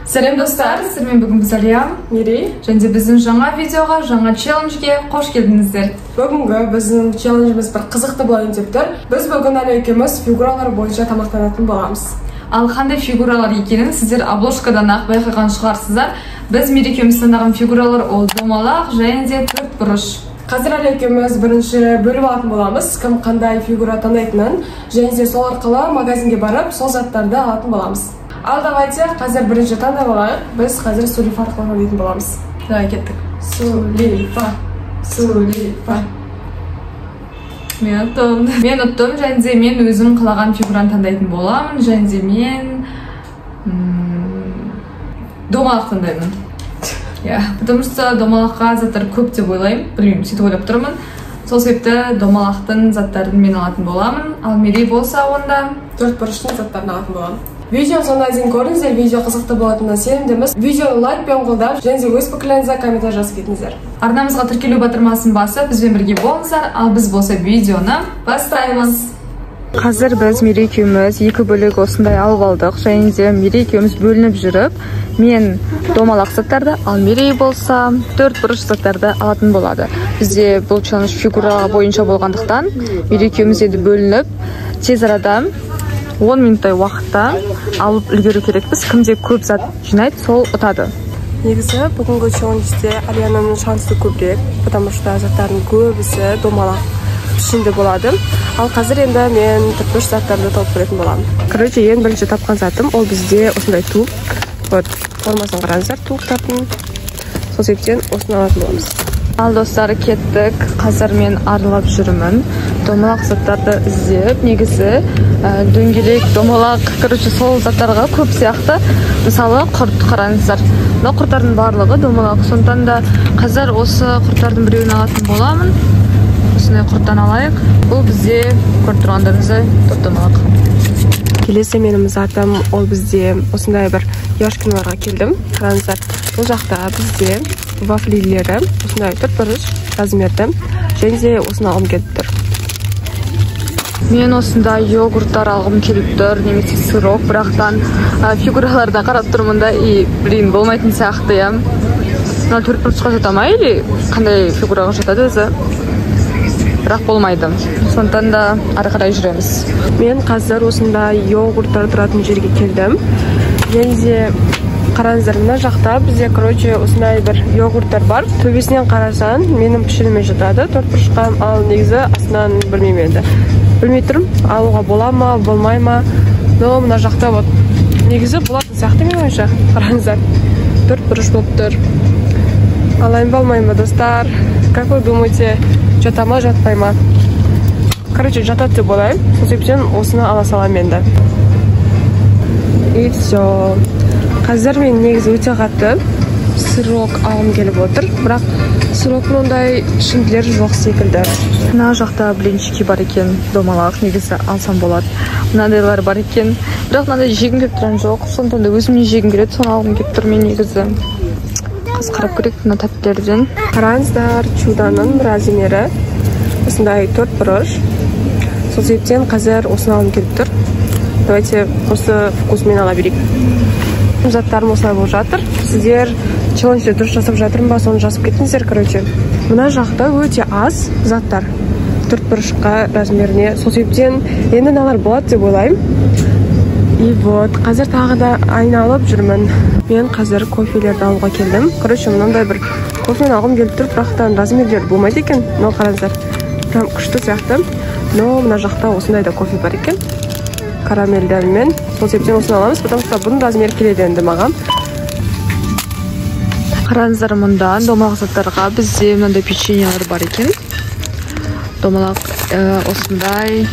Сәлем достар, сіздермен бүгін біз Алия, Мерей және біздің жаңа видеоға, жаңа челленджге қош келдіңіздер. Бүгінгі біздің челленджіміз бір қызықты болайын деп тұр. Біз бүгін әлі екеуміз фигуралар бойынша тамақтанатын боламыз. Ал қандай фигуралар екенін сіздер обложкадан ақ байқаған шығарсыздар. Біз Мерей екеуміз таңдаған фигуралар ол домалақ және де төртбұрыш. Қазір әлі екеуміз бірінші бөліп алатын боламыз, кім қандай фигура таңдайтынын, және де сол арқылы магазинге барып, сол заттарды алатын боламыз. Ал давайте қазір бірінші таңдап алайық. Біз қазір Сулейфа арқылы таңдайтын боламыз. Давай кеттік. Сулейфа. Мен ұттым, және де мен өзім қалаған фигураны таңдайтын боламын, және де мен домалақ таңдаймын. Потому что домалаққа заттар көп деп ойлаймын, білмеймін, сөйтіп ойлап тұрмын. Сол себепті домалақтың заттарын мен алатын боламын, ал Мерей болса онда төртбұрыштың заттарын алатын боламын. Видеоны соңына дейін көріңіздер, видео қызықты болатынына сенімдіміз. Видеоны лайкпен қолдап, және де өз пікірлеріңізді комментарий жазып кетіңіздер. Арнамызға тіркелу батырмасын басып, бізбен бірге болыңыздар, ал біз болса видеоны бастаймыз. Қазір біз Мерей екеуміз екі бөлек осындай алып алдық, және де Мерей екеуміз бөлініп жүріп, мен домалақ заттарды, ал Мерей болса төртбұрыш заттарды алатын болады. Бізде бұл челлендж фигура бойынша болғандықтан, Мерей екеуміз енді бөлініп, тез арада 10 минуттай уақытта алып үлгеру керекпіз. Кімде көп зат жинайды, сол ұтады. Негізі бүгінгі челленджде Алияның шансы көбірек, потому что заттардың көбісі домалақ пішінде болады. Ал қазір енді мен төртбұрыш заттарды тауып көретін боламын. Короче, ең бірінші тапқан затым ол бізде осындай туық. Вот, формасын қараңыздар, туықтардың. Сол себептен осыны алатын боламыз. Ал достар, кеттік. Қазір мен аралап жүрмін. Домалақ заттарды іздеп, негізі дөңгелек, домалақ, короче, сол заттарға көп сияқты. Мысалы, құрт қараңыздар. Мына құрттардың барлығы домалақ. Сондықтан да қазір осы құрттардың біреуін алатын боламын. Осындай құрттан алайық. Бұл бізде көріп тұрғандарыңыздай домалақ. Келесі менің затым ол бізде осындай бір яшкиналарға келдім. Қараңыздар, бұл жақта бізде вафлилері осындай төртбұрыш размерді, және де осыны алғым келіп тұр. Мен осындай йогурттар алғым келіп тұр, немесе сырок, бірақтан фигураларда қарап тұрмын да, болмайтын сияқты, я. Мына төртбұрышқа жата ма, или қандай фигураға жатады өзі? Бірақ болмайды. Сондықтан да ары қарай жүреміз. Мен қазір осындай йогурттар тұратын жерге келдім. Және де қараңыздар, мына жақта бізде, короче, осындай бір йогурттар бар. Төбесінен қарасаң, менің пішініме жатады, төртбұрышқа, ал негізі астынан білмеймін енді. Білмей тұрмын, алуға бола ма, болмай ма. Но мына жақта вот негізі болатын сияқты мен ойша. Қараңыздар, төртбұрыш болып тұр. Алайын болмай ма, достар? Как вы думаете, жата ма, жатпай ма? Короче, жатады деп ойлаймын. Сол себептен осыны ала саламын енді. И все. Қазір мен негізі өте қатты сырок алғым келіп отыр, бірақ сыроктың ондай ішінділері жоқ секілді. Мына жақта блинчики бар екен, домалақ, негізі алсам болады. Мынандайлар бар екен, бірақ мынандай жегім келіп тұрған жоқ. Сондықтан да өзімнен жегім келеді, соны алғым келіп тұр мен негізі. Қарап көрейік мына тәттілерден. Қараңыздар, чуданың размері осындай төртбұрыш. Сол себептен қазір осыны алғым келіп тұр. Давайте осы вкусмен ала берейік. Заттарым осылай болып жатыр. Сіздер челленджді дұрыс жасап жатырмын ба, соны жазып кетіңіздер, короче. Мына жақта өте аз заттар төртбұрышқа размеріне. Сол себептен енді налар болады деп ойлаймын. И вот, қазір тағы да айналып жүрмін. Мен қазір кофелерді алуға келдім. Короче, мынандай бір кофені алғым келіп тұр, бірақтан размерлері болмайды екен. Но қараңыздар, прям күшті сияқты. Но мына жақта осындай да кофе бар екен. Карамельдермен. Сол себептен осыны аламыз, потому что бұның размері келеді енді маған. Қараңыздар, мұнда домалақ заттарға бізде мынандай печеньелер бар екен. Домалақ осындай.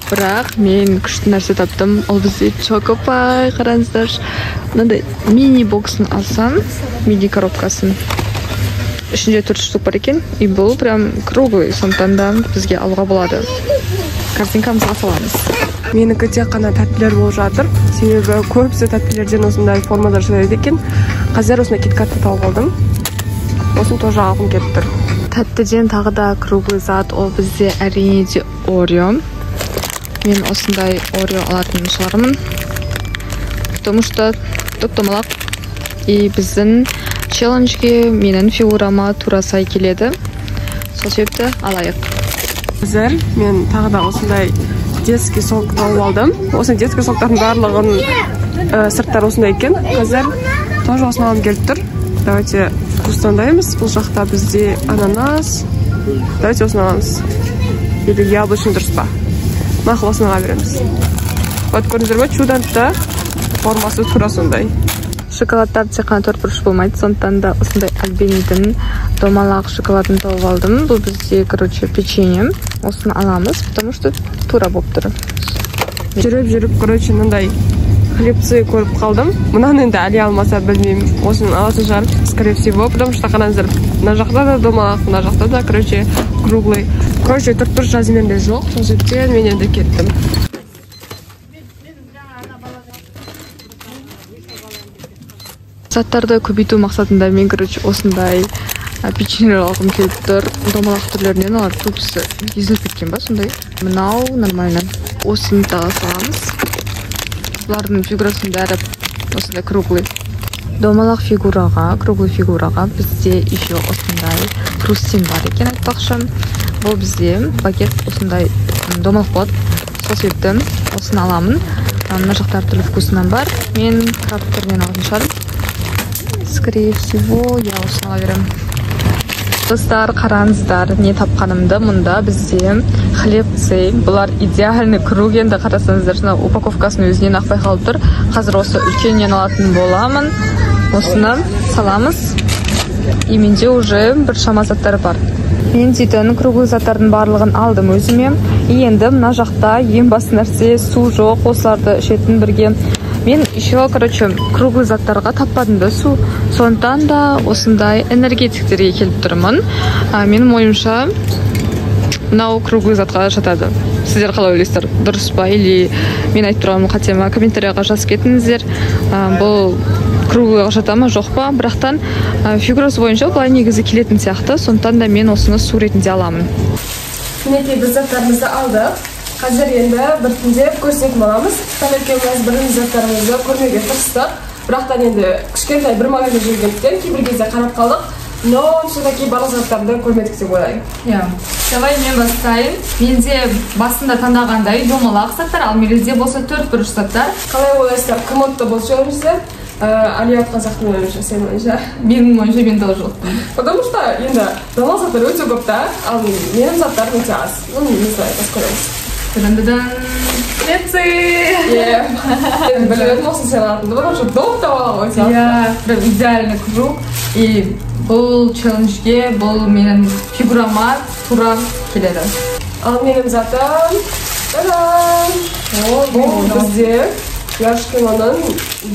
Бірақ мен күшті нәрсе таптым. Ол бізде чокопай. Қараңыздар, мынандай мини боксын алсам, мини коробкасын. Ішінде 4 штук бар екен. И бұл прям круглый, сондықтан да бізге алуға болады. Картинкамызға саламыз. Менікі тек қана тәттілер болып жатыр. Себебі көбісі тәттілерден осындай формада жасайды екен. Қазір осындай киткатты тауып алдым. Осын тоже алғым келіп тұр. Тәттіден тағы да круглый зат, ол бізде әрине де Орео. Мен осындай Орео алатын шығармын. Потому что домалақ и біздің челленджге менің фигурама тура сай келеді. Сол себепті алайық. Қазір мен тағы да осындай детский сок тауып алдым. Осы детский соктардың барлығын сырттар осындай екен. Қазір тоже осыны алып келіп тұр. Давайте вкустандаймыз. Бұл жақта бізде ананас. Давайте осыны аламыз. Или яблочный дұрыс па? Мақыл осыны аға береміз. Вот көрдіңіздер ме? Чудо-да формасы тура сондай. Шоколадтар тек қана 4 бұрыш болмайды, сондықтан да осындай Альбениден домалақ шоколадын тауып алдым. Бұл бізде, короче, печенье. Осыны аламыз, потому что тура болып тұр. Жүріп, короче, мындай хлебцы көріп қалдым. Мұнан енді әлі алмаса білмеймін. Осыны алатын шығар, скорее всего, потому что қараңыздар, мына жақта да домалақ, мына жақта да, короче, круглый. Короче, 4 бұрыш размерінде жоқ, сол себептен мен енді кеттім. Заттарды көбейту мақсатында мен, короче, осындай печеньелер алғым келіп тұр. Домалақ түрлерінен олар көбісі езіліп кеткен ба, сондай. Мынау нормально. Осыны тағы саламыз. Бұлардың фигурасының бәрі осындай круглый. Домалақ фигураға, круглый фигураға бізде еще осындай хрустим бар екен айтпақшы. Бұл бізде пакет осындай домалақ болады. Сол себепті осыны аламын. Мына жақта әртүрлі вкусынан бар. Мен краб түрінен алатын шығарым. Скорее всего, я осыны ала беремін. Достар, қараңыздар, не тапқанымды. Мұнда бізде хлебцы. Бұлар идеальный круг. Енді қарасаңыздар, упаковкасын өзінен ақ байқалып тұр. Қазір осы үлкеннен алатын боламын. Осыны саламыз. И менде уже бір шама заттары бар. Мен дейтін круглый заттардың барлығын алдым өзіме. И енді мына жақта ең басты нәрсе су жоқ. Осыларды ішетін бірге. Мен еще, короче, круглый заттарға таппадым да су. Сондықтан да осындай энергетиктерге келіп тұрмын. Менің ойымша мынау круглый затқа жатады. Сіздер қалай ойлайсыздар? Дұрыс па? Или мен айтып тұрғаным қате ма? Комментарияға жазып кетіңіздер. Бұл круглыйға жата ма, жоқ па? Бірақтан фигурасы бойынша былай негізі келетін сияқты. Сондықтан да мен осыны су ретінде аламын. Мінекей біз заттарымызды алдық. Қазір енді біртіндеп көрсетіп аламыз. Таңертеңіміз бірін заттарымызды көрмеге тырыстық. Бірақтан енді кішкентай бір магазин жүргендіктен кейбір кезде қарап қалдық. Но все-таки барлық заттарды көрмедік деп ойлаймын. Давай мен бастайын. Менде басында таңдағандай домалақ заттар, ал менде болса 4 бұрыш заттар. Қалай ойлайсыздар, кім ұтты бұл челленджді? Алият қазақтың ойынша, сен ойынша? Менің ойынша мен тоже ұттым. Потому что енді домалақ заттар өте көп та, ал менің заттарым өте аз. Ну, не знаю, көреміз. Хлебцы! Білетін осыны сен алатынды, потому что доп домалақ өте аз. Прям идеальный круг. И бұл челленджге, бұл менің фигурама тура келеді. Ал менің затым, бұл бізде яшкиманың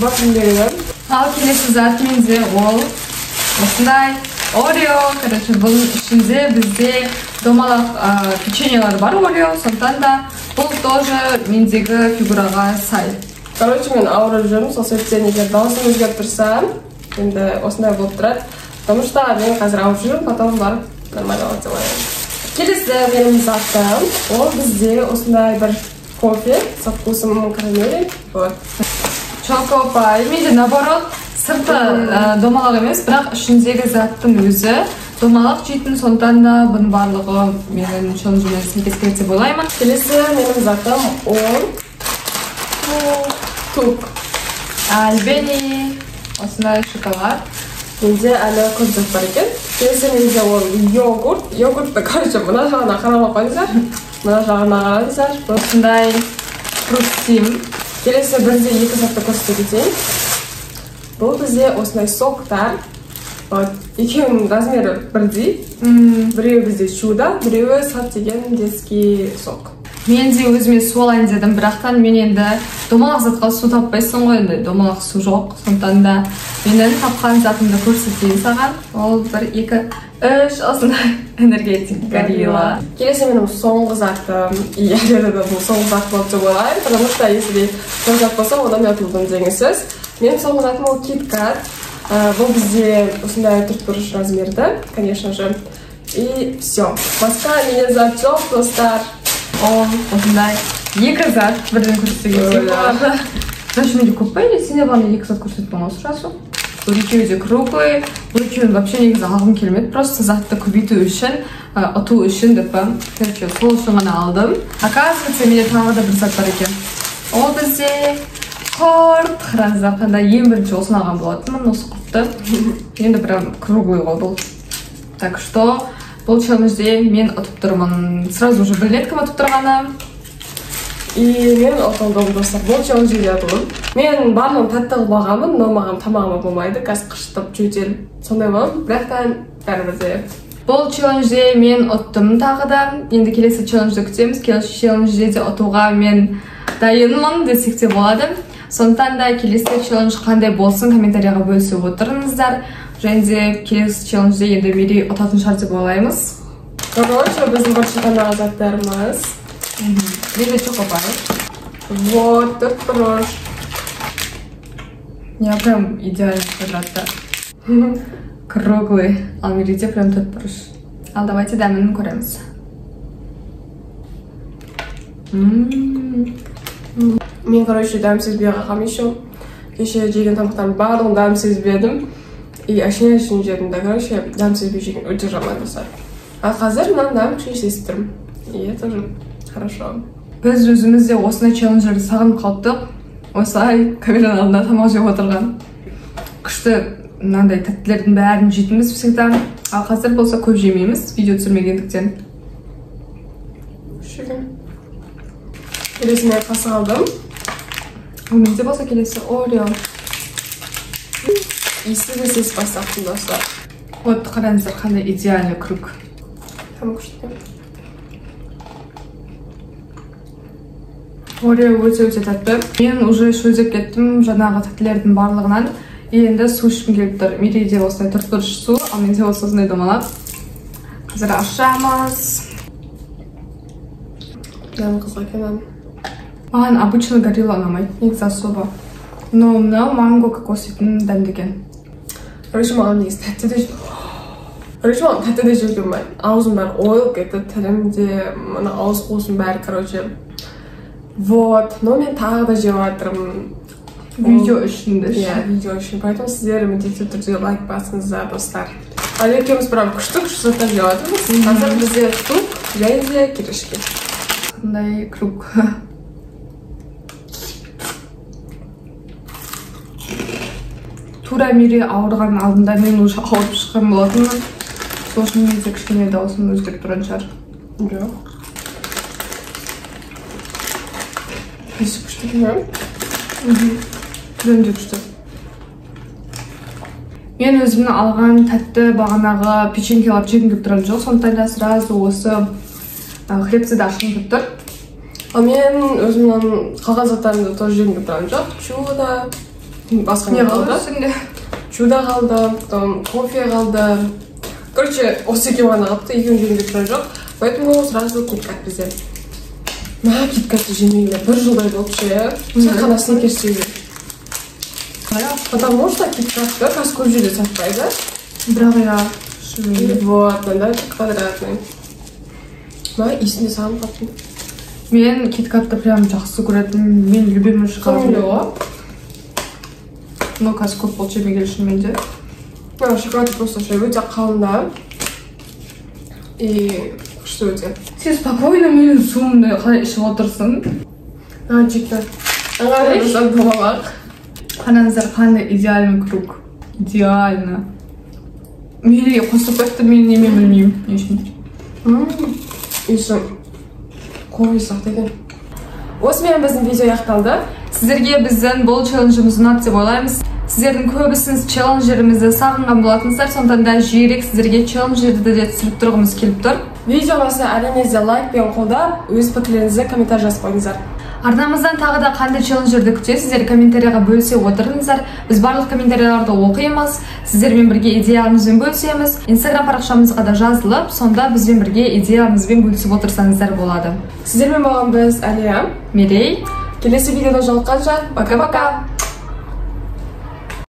батымдері. Ал келесі зат менде ол осындай Орео. Короче, бұл ішінде бізде домалақ печеньелар бар Орео. Сондықтан да бұл тоже мендегі фигураға сай. Короче, мен ауырып жүрмін, сол себептен егер дауысым өзгеріп тұрса, енді осындай болып тұрады. Потому что мен қазір ауырып жүрмін, потом барып нормально болады деп ойлаймын. Келесі менің затым, ол бізде осындай бір кофе со вкусом карамели. Чокопай. Менде наоборот, сырты домалақ емес, бірақ ішіндегі заттың өзі домалақ жейтін, сондықтан да бұның барлығы менің челленджіме сәйкес келеді деп ойлаймын. Келесі менің затым ол тук. Альбени. Осындай шоколад. Менде әлі көп зат бар екен. Келесі менде ол йогурт. Йогуртты, короче, мына жағына қарап қойыңыздар. Мына жағына қараңыздар. Осындай хрустим. Келесі бірде 2 затты көрсете кетейін. Бұл бізде осындай соктар. Екеуінің размері бірдей. Біреуі бізде чудо, біреуі сат деген детский сок. Мен де өзіме су алайын дедім, бірақтан мен енді домалақ затқа су таппайсың ғой, енді домалақ су жоқ. Сондықтан да менің тапқан затымды көрсетейін саған. Ол 1, 2, 3 осындай энергетик горилла. Келесі менің соңғы затым. И әлі бұл соңғы зат болып деп ойлаймын, потому что если сол зат болса, одан мен ұтылдым деген сөз. Менің соңғы затым ол KitKat. Бұл бізде осындай 4 бұрыш размерді, конечно же. И все. Басқа менен зат жоқ, достар. Ол осындай 2 зат бірден көрсетуге болады. Значит, менде көп па, или сенде баны 2 зат көрсетіп болмау сұрасу? бұл екеуі де круглый. Бұл екеуін вообще негізі алғым келмеді. Просто затты көбейту үшін, ұту үшін деп па. Короче, сол үшін ғана алдым. Оказывается, менде тағы да бір зат бар екен. Ол бізде құрт. Қараңыздар, қандай ең бірінші осыны алған болатынмын, осы құртты. Енді прям круглый ғой бұл. Так что бұл челленджде мен ұтып тұрмын. Сразу уже білінеді кім ұтып тұрғаны. И мен оталдым достар, бұл челленджде де атылым. Мен барлығын тәтті қылып алғанмын, но маған тамағыма болмайды, қазір қышытып жөтел. Сондай болам, бірақтан бәрібірде. Бұл челленджде мен ұттым тағы да. Енді келесі челленджді күтеміз. Келесі челленджде де ұтуға мен дайынмын десек те болады. Сондықтан да келесі челлендж қандай болсын комментарияға бөлісіп отырыңыздар. Және де келесі челленджде енді Мерей ұтатын шығар деп ойлаймыз. Короче, біздің бірінші ғана заттарымыз. Либо чокопай. Вот, тут пирож. Я прям идеально квадратта. Круглый. Ал Мерейде прям тут пирож. Ал давайте дәмін көреміз. Мен, короче, дәмсіз беғағам еще. Кеше жеген тамақтарын барлығын дәмсіз бедім. И ашын жедім да, короче, дәмсіз бе жеген өте жаман достар. А қазір мынаны дәм күшін естірім. И это же хорошо. Біз өзімізде осындай челленджерді сағынып қалыптық. Осылай камераның алдында тамақ жеп отырған. Күшті мынандай тәттілердің бәрін жейтінбіз всегда. Ал қазір болса көп жемейміз, видео түсірмегендіктен. Шүген. Келесіне қасық алдым. Ал менде болса келесі Орео. Иісі де сес бастақтым достар. Вот қараңыздар қандай идеальный круг. Там күшті. Орео өте тәтті. Мен уже шөлдеп кеттім жаңағы тәттілердің барлығынан. Енді су ішкім келіп тұр. Мерейде осылай тұр су, ал менде осы осындай домалап. Қазір ашамыз. Дәм қызға кенам. Маған обычно горилла ұнамайды, негізі особо. Но мынау манго кокоситін дәмдеген. Короче, маған негіз тәтті де жеп келмайды. Аузым бәрі ойылып кетті, тілімде, мына ауыз қуысым бәрі, короче. Вот, но мен тағы да жеп жатырмын. Видео үшін де. Иә, видео үшін. Поэтому сіздер міндетті түрде лайк басыңыздар, достар. Ал екеуміз прям күшті заттар жеп жатырмыз. Қазір бізде тук және де кирешке. Қандай круг. Тура Мерей ауырған алдында мен уже ауырып шыққан болатынмын. Сол үшін менде кішкене даусым өзгеріп тұрған шығар. Жоқ. Иісі күшті келмем. Жөн де күшті. Мен өзімнің алған тәтті бағанағы печеньке алып жегім келіп тұрған жоқ. Сондықтан да сразу осы хлебцеді ашқым келіп тұр. Ал мен өзімнің қалған заттарымды тоже жегім келіп тұрған жоқ. Чудо, басқа не қалды? Чудо қалды, потом кофе қалды. Короче, осы екеуі ғана қалыпты, екеуін жегім келіп тұрған жоқ. Поэтому сразу киткат бізде. Ма киткатты жемейлі, бір жылдай болып ше. Сен қана снекерс жейді. Потому что киткатты қазір көп жерде сатпайды. Бірақ я шүрейді. Вот, мында квадратный. Ма иісінде сағым қаттым. Мен киткатты прям жақсы көретін. Мен любимый шоколад. Но қазір көп болып жемеген үшін менде. Шоколад просто өте қалында. И күшті өте. Сен спокойно менің суымды қалай ішіп отырсың? Жекті. Аңғарыңыздар болмақ. Қараңыздар қандай идеальный круг. Идеально. Мерей қосып қойыпты, мен неме білмеймін. Не үшін? Иісі қой сақ деген. Осымен біздің видео аяқталды. Сіздерге біздің бұл челленджіміз ұнады деп ойлаймыз. Сіздердің көбісіңіз челленджерімізді сағынған болатынсыздар, сондықтан да жиірек сіздерге челленджерді де түсіріп тұрғымыз келіп тұр. Видео болса әрине лайк пен қолдап, өз пікірлеріңізді комментарий жазып қойыңыздар. Арнамыздан тағы да қандай челленджерді күтесіздер, комментарияға бөлісе отырыңыздар. Біз барлық комментарияларды оқимыз, сіздермен бірге идеяларымызбен бөлісеміз. Инстаграм парақшамызға да жазылып, сонда бізбен бірге идеяларымызбен бөлісіп отырсаңыздар болады. Сіздермен болған біз Әлия, Мерей. Келесі видеода жолыққанша, пока-пока!